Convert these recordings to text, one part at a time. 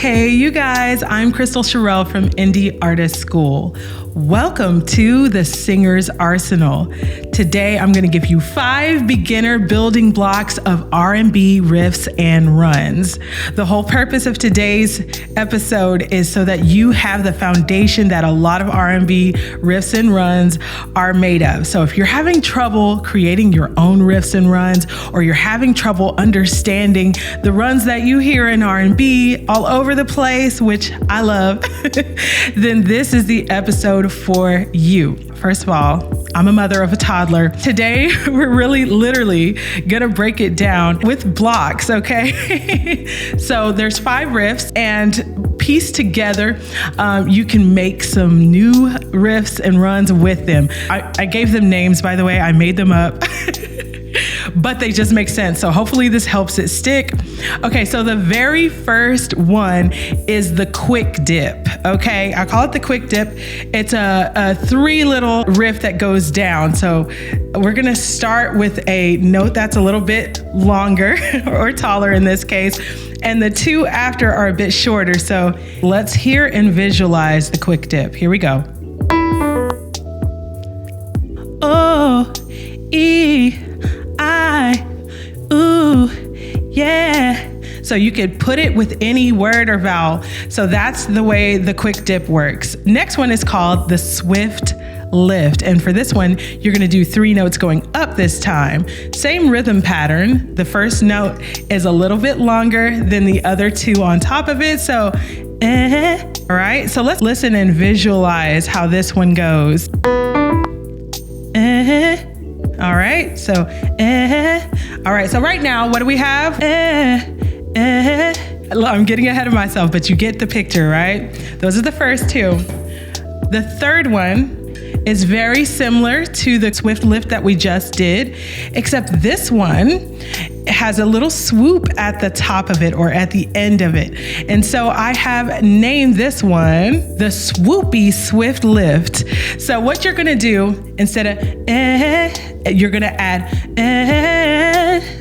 Hey, you guys, I'm Crystal Sherrill from Indie Artist School. Welcome to the Singer's Arsenal. Today, I'm going to give you 5 beginner building blocks of R&B riffs and runs. The whole purpose of today's episode is so that you have the foundation that a lot of R&B riffs and runs are made of. So if you're having trouble creating your own riffs and runs, or you're having trouble understanding the runs that you hear in R&B all over the place, which I love, then this is the episode for you. First of all, I'm a mother of a toddler. Today, we're really literally gonna break it down with blocks, okay? So there's 5 riffs, and pieced together, you can make some new riffs and runs with them. I gave them names, by the way, I made them up. But they just make sense. So hopefully this helps it stick. Okay, so the very first one is the quick dip, okay? I call it the quick dip. It's a 3 little riff that goes down. So we're gonna start with a note that's a little bit longer or taller in this case, and the 2 after are a bit shorter. So let's hear and visualize the quick dip. Here we go. Oh, E, I, ooh, yeah. So you could put it with any word or vowel. So that's the way the quick dip works. Next one is called the swift lift. And for this one, you're gonna do 3 notes going up this time. Same rhythm pattern. The first note is a little bit longer than the other 2 on top of it. So, all right. So let's listen and visualize how this one goes. All right, so, all right, so right now, what do we have? I'm getting ahead of myself, but you get the picture, right? Those are the first 2. The third one is very similar to the swift lift that we just did, except this one has a little swoop at the top of it or at the end of it. And so I have named this one the Swoopy Swift Lift. So what you're gonna do, instead of you're gonna add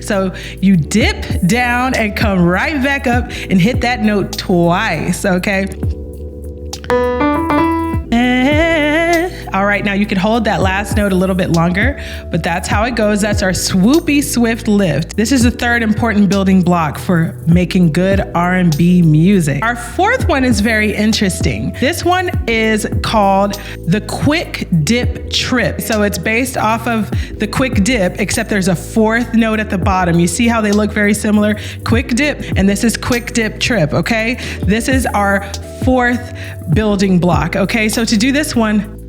so you dip down and come right back up and hit that note twice, okay? All right, now you can hold that last note a little bit longer, but that's how it goes. That's our swoopy swift lift. This is the 3rd important building block for making good R&B music. Our 4th one is very interesting. This one is called the quick dip trip. So it's based off of the quick dip, except there's a 4th note at the bottom. You see how they look very similar? Quick dip, and this is quick dip trip, okay? This is our 4th building block, okay? So to do this one,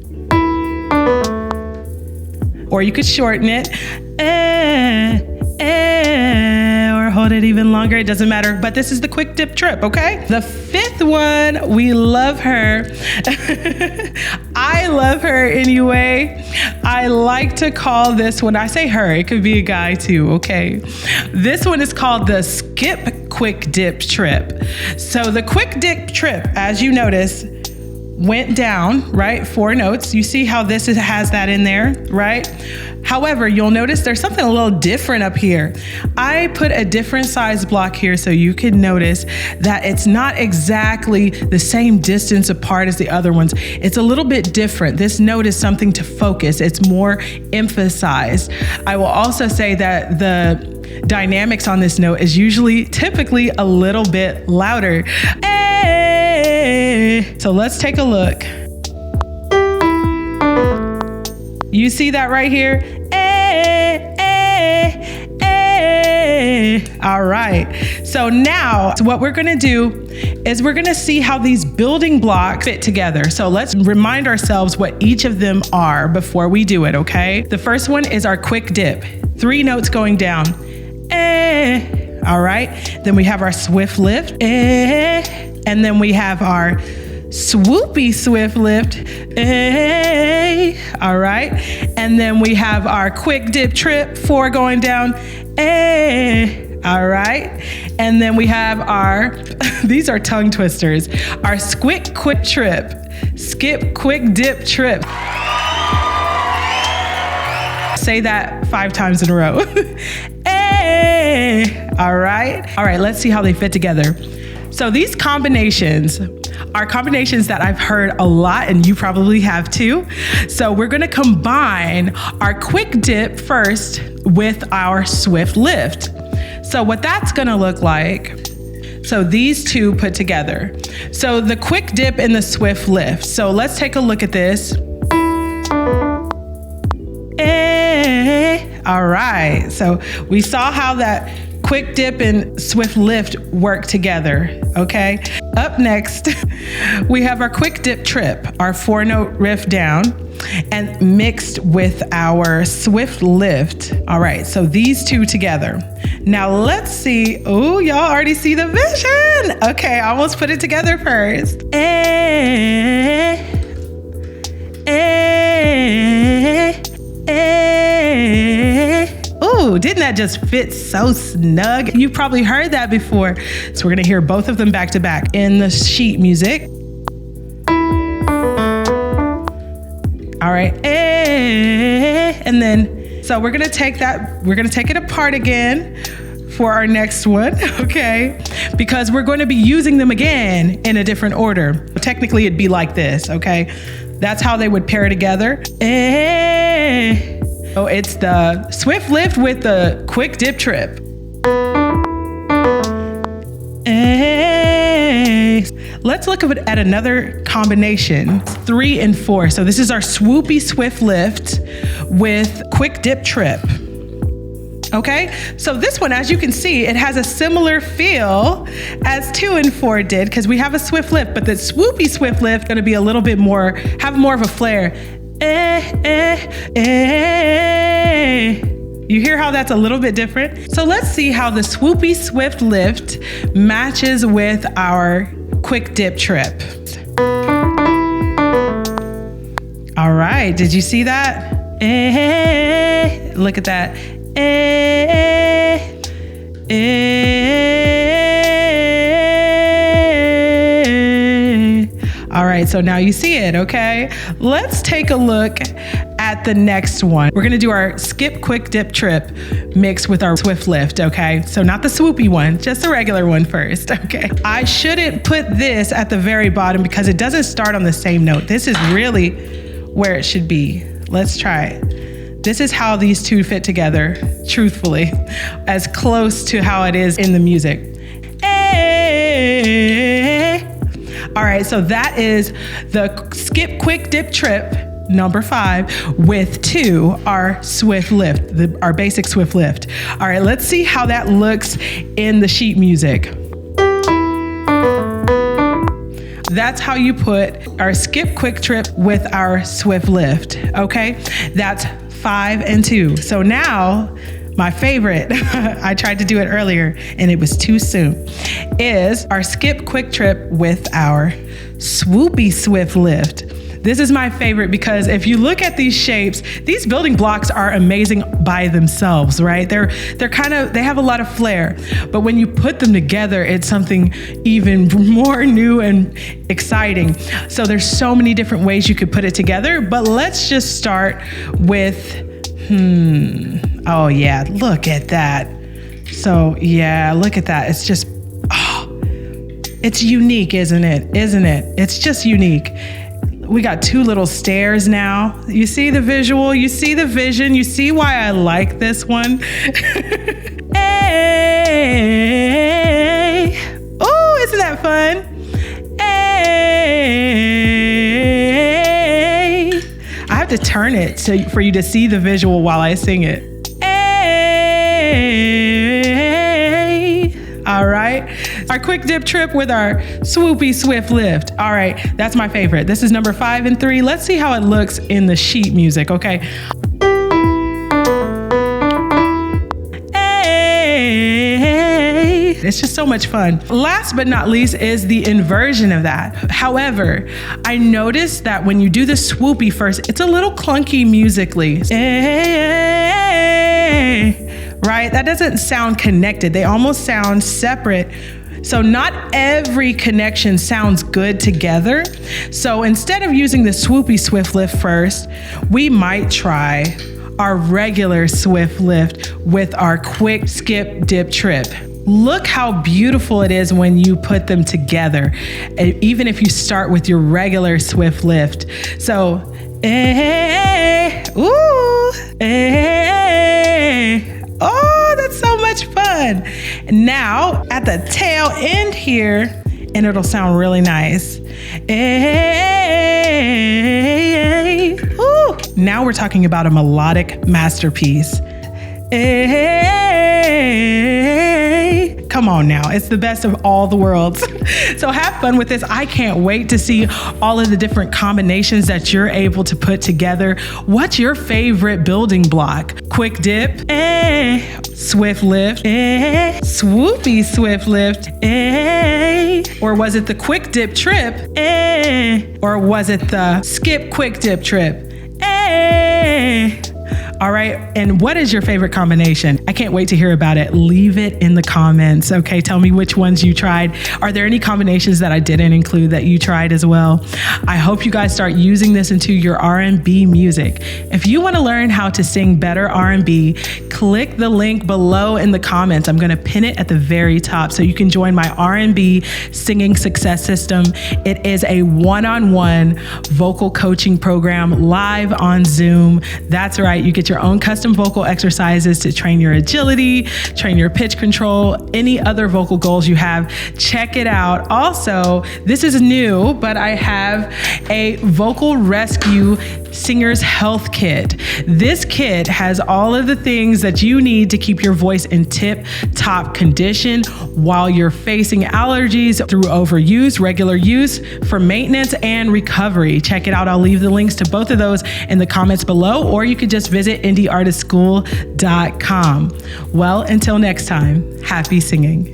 or you could shorten it, or hold it even longer, it doesn't matter, but this is the quick dip trip, okay? The 5th one, we love her. I love her anyway. I like to call this one, I say her, it could be a guy too, okay? This one is called the skip quick dip trip. So the quick dip trip, as you notice, went down, right? 4 notes. You see how this has that in there, right? However, you'll notice there's something a little different up here. I put a different size block here so you can notice that it's not exactly the same distance apart as the other ones. It's a little bit different. This note is something to focus. It's more emphasized. I will also say that the dynamics on this note is typically a little bit louder. So let's take a look. You see that right here? All right. So now what we're gonna do is we're gonna see how these building blocks fit together. So let's remind ourselves what each of them are before we do it, okay? The first one is our quick dip. 3 notes going down. All right. Then we have our swift lift. And then we have our swoopy swift lift. All right. And then we have our quick dip trip, 4 going down. All right. And then we have our, these are tongue twisters, our skip quick dip trip. Say that 5 times in a row. All right. Let's see how they fit together. So these combinations are combinations that I've heard a lot, and you probably have too. So we're gonna combine our quick dip first with our swift lift. So what that's gonna look like, so these two put together. So the quick dip and the swift lift. So let's take a look at this. All right, so we saw how that quick dip and swift lift work together, okay? Up next, we have our quick dip trip, our 4-note riff down, and mixed with our swift lift. All right, so these two together. Now let's see, oh, y'all already see the vision. Okay, I almost put it together first. Ooh, didn't that just fit so snug? You probably heard that before. So we're gonna hear both of them back to back in the sheet music. All right, and then, so we're gonna take it apart again for our next one, okay? Because we're going to be using them again in a different order. Technically, it'd be like this, okay? That's how they would pair together. So it's the swift lift with the quick dip trip. Let's look at another combination, 3 and 4. So this is our swoopy swift lift with quick dip trip. Okay, so this one, as you can see, it has a similar feel as 2 and 4 did, because we have a swift lift, but the swoopy swift lift gonna be a little bit more, have more of a flair. You hear how that's a little bit different? So let's see how the swoopy swift lift matches with our quick dip trip. All right, did you see that? Look at that. All right, so now you see it, okay? Let's take a look at the next one. We're gonna do our skip quick dip trip mixed with our swift lift, okay? So not the swoopy one, just the regular one first, okay? I shouldn't put this at the very bottom because it doesn't start on the same note. This is really where it should be. Let's try it. This is how these two fit together, truthfully, as close to how it is in the music. All right, so that is the skip quick dip trip, number 5, with 2, our swift lift, our basic swift lift. All right, let's see how that looks in the sheet music. That's how you put our skip quick trip with our swift lift, okay? That's 5 and 2. So now, my favorite, I tried to do it earlier and it was too soon, is our skip quick trip with our swoopy swift lift. This is my favorite because if you look at these shapes, these building blocks are amazing by themselves, right? They have a lot of flair, but when you put them together, it's something even more new and exciting. So there's so many different ways you could put it together, but let's just start with, oh yeah, look at that. So yeah, look at that. It's just, it's unique, isn't it? Isn't it? It's just unique. We got 2 little stairs now. You see the visual, you see the vision, you see why I like this one. Hey. Oh, isn't that fun? Hey. I have to turn it for you to see the visual while I sing it. All right, our quick dip trip with our swoopy swift lift. All right, that's my favorite. This is number 5 and 3. Let's see how it looks in the sheet music, okay? Hey, it's just so much fun. Last but not least is the inversion of that. However, I noticed that when you do the swoopy first, it's a little clunky musically. Right? That doesn't sound connected. They almost sound separate. So not every connection sounds good together. So instead of using the swoopy swift lift first, we might try our regular swift lift with our quick skip dip trip. Look how beautiful it is when you put them together, even if you start with your regular swift lift. So, ooh, oh, that's so much fun. Now, at the tail end here, and it'll sound really nice. Ooh. Now we're talking about a melodic masterpiece. Come on now, it's the best of all the worlds. So have fun with this. I can't wait to see all of the different combinations that you're able to put together. What's your favorite building block? Quick dip, swift lift, swoopy swift lift, or was it the quick dip trip, or was it the skip quick dip trip? All right. And what is your favorite combination? I can't wait to hear about it. Leave it in the comments. Okay. Tell me which ones you tried. Are there any combinations that I didn't include that you tried as well? I hope you guys start using this into your R&B music. If you want to learn how to sing better R&B, click the link below in the comments. I'm going to pin it at the very top so you can join my R&B singing success system. It is a one-on-one vocal coaching program live on Zoom. That's right. You get your own custom vocal exercises to train your agility, train your pitch control, any other vocal goals you have. Check it out. Also, this is new, but I have a vocal rescue singer's health kit. This kit has all of the things that you need to keep your voice in tip-top condition while you're facing allergies through overuse, regular use, for maintenance and recovery. Check it out. I'll leave the links to both of those in the comments below, or you could just visit indieartistschool.com. Well, until next time, happy singing.